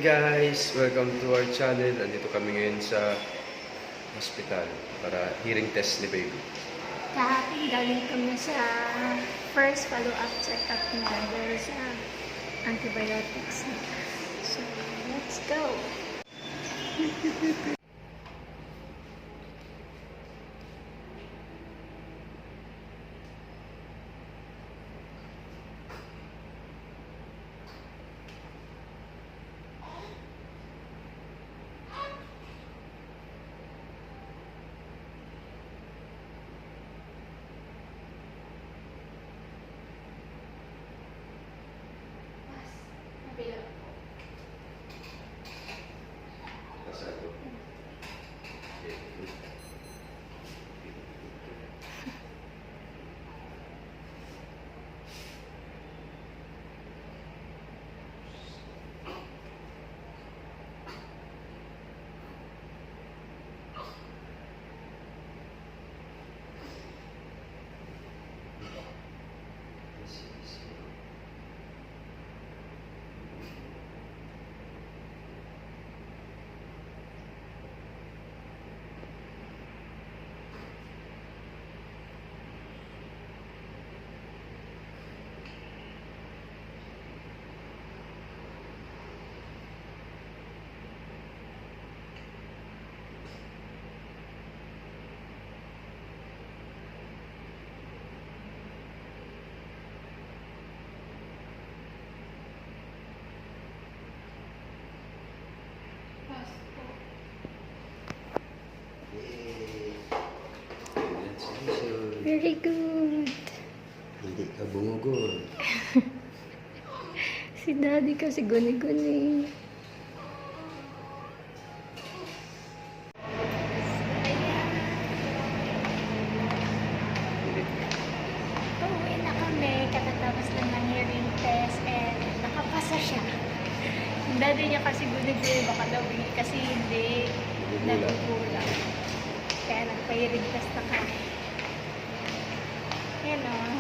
guys! Welcome to our channel. Andito kami ngayon sa hospital para hearing test ni baby. Kahapon galing kami sa first follow-up check-up niya dahil sa antibiotics. So, let's go! Very good. Hindi ka bumugol. Si daddy kasi guni-guni. Pauwi na kami. Katatapos lang ng hearing test and nakapasa siya. Yung daddy niya kasi guni-guni. Baka daw kasi hindi. Nagkukulang. Kaya nagpa-hearing test na kami. Yan o.